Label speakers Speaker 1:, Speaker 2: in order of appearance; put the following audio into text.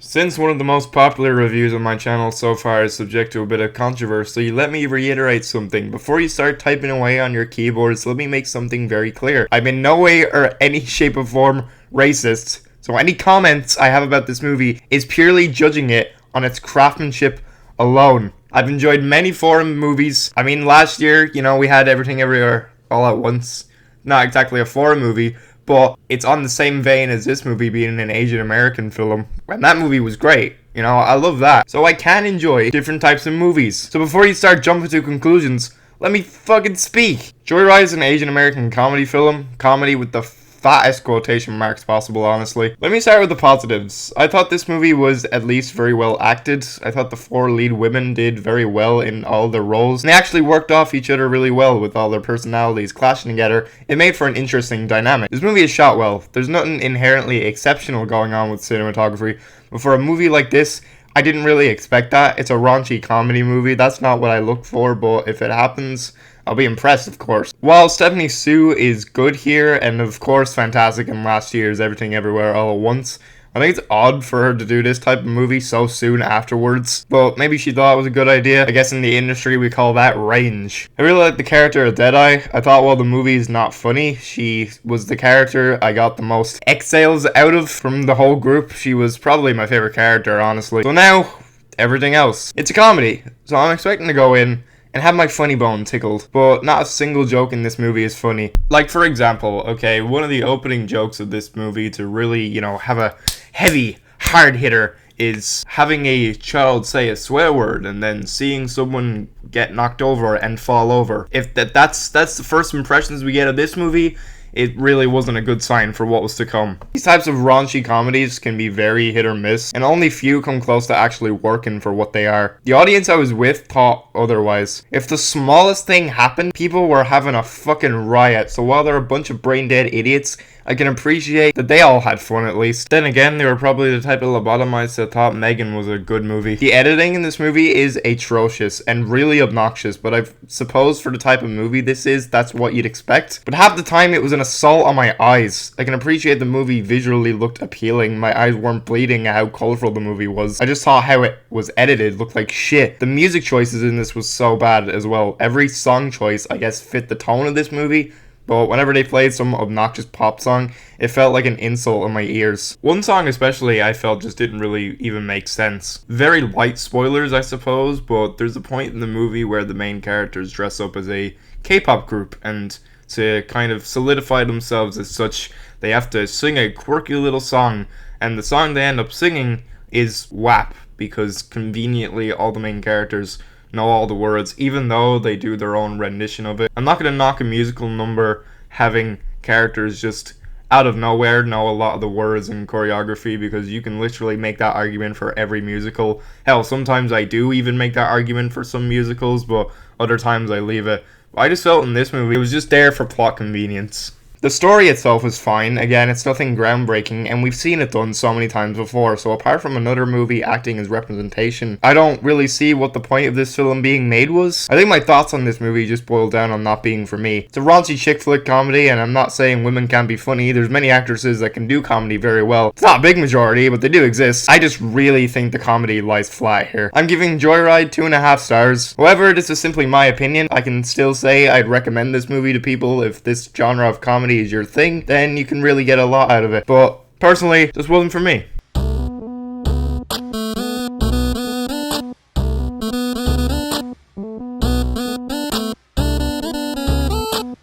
Speaker 1: Since one of the most popular reviews on my channel so far is subject to a bit of controversy, let me reiterate something. Before you start typing away on your keyboards, let me make something very clear. I'm in no way or any shape or form racist, so any comments I have about this movie is purely judging it on its craftsmanship alone. I've enjoyed many foreign movies. I mean, last year, we had Everything Everywhere All at Once. Not exactly a foreign movie, but it's on the same vein as this movie being an Asian American film. And that movie was great. I love that. So I can enjoy different types of movies. So before you start jumping to conclusions, let me fucking speak. Joyride is an Asian American comedy film. Comedy with the fattest quotation marks possible, honestly. Let me start with the positives. I thought this movie was at least very well acted. I thought the four lead women did very well in all their roles. And they actually worked off each other really well with all their personalities clashing together. It made for an interesting dynamic. This movie is shot well. There's nothing inherently exceptional going on with cinematography. But for a movie like this, I didn't really expect that. It's a raunchy comedy movie. That's not what I look for, but if it happens, I'll be impressed, of course. While Stephanie Hsu is good here, and of course fantastic in last year's Everything Everywhere All at Once, I think it's odd for her to do this type of movie so soon afterwards, but maybe she thought it was a good idea. I guess in the industry we call that range. I really like the character of Deadeye. I thought while the movie is not funny, she was the character I got the most exhales out of from the whole group. She was probably my favorite character, honestly. So now, everything else. It's a comedy, so I'm expecting to go in and have my funny bone tickled, but not a single joke in this movie is funny. Like, for example, one of the opening jokes of this movie to really, have a heavy, hard hitter is having a child say a swear word and then seeing someone get knocked over and fall over. If that's the first impressions we get of this movie, it really wasn't a good sign for what was to come. These types of raunchy comedies can be very hit or miss, and only few come close to actually working for what they are. The audience I was with thought otherwise. If the smallest thing happened, people were having a fucking riot, so while they're a bunch of brain-dead idiots, I can appreciate that they all had fun at least. Then again, they were probably the type of lobotomites that thought Megan was a good movie. The editing in this movie is atrocious and really obnoxious, but I suppose for the type of movie this is, that's what you'd expect. But half the time it was an assault on my eyes. I can appreciate the movie visually looked appealing. My eyes weren't bleeding at how colorful the movie was. I just thought how it was edited looked like shit. The music choices in this was so bad as well. Every song choice, I guess, fit the tone of this movie, but whenever they played some obnoxious pop song, it felt like an insult in my ears. One song especially I felt just didn't really even make sense. Very light spoilers, I suppose, but there's a point in the movie where the main characters dress up as a K-pop group, and to kind of solidify themselves as such, they have to sing a quirky little song, and the song they end up singing is WAP, because conveniently all the main characters know all the words, even though they do their own rendition of it. I'm not going to knock a musical number having characters just out of nowhere know a lot of the words and choreography, because you can literally make that argument for every musical. Hell, sometimes I do even make that argument for some musicals, but other times I leave it. I just felt in this movie it was just there for plot convenience. The story itself is fine. Again, it's nothing groundbreaking, and we've seen it done so many times before, so apart from another movie acting as representation, I don't really see what the point of this film being made was. I think my thoughts on this movie just boil down on not being for me. It's a raunchy chick flick comedy, and I'm not saying women can't be funny. There's many actresses that can do comedy very well. It's not a big majority, but they do exist. I just really think the comedy lies flat here. I'm giving Joyride 2.5 stars. However, this is simply my opinion. I can still say I'd recommend this movie to people. If this genre of comedy is your thing, then you can really get a lot out of it. But personally, this wasn't for me.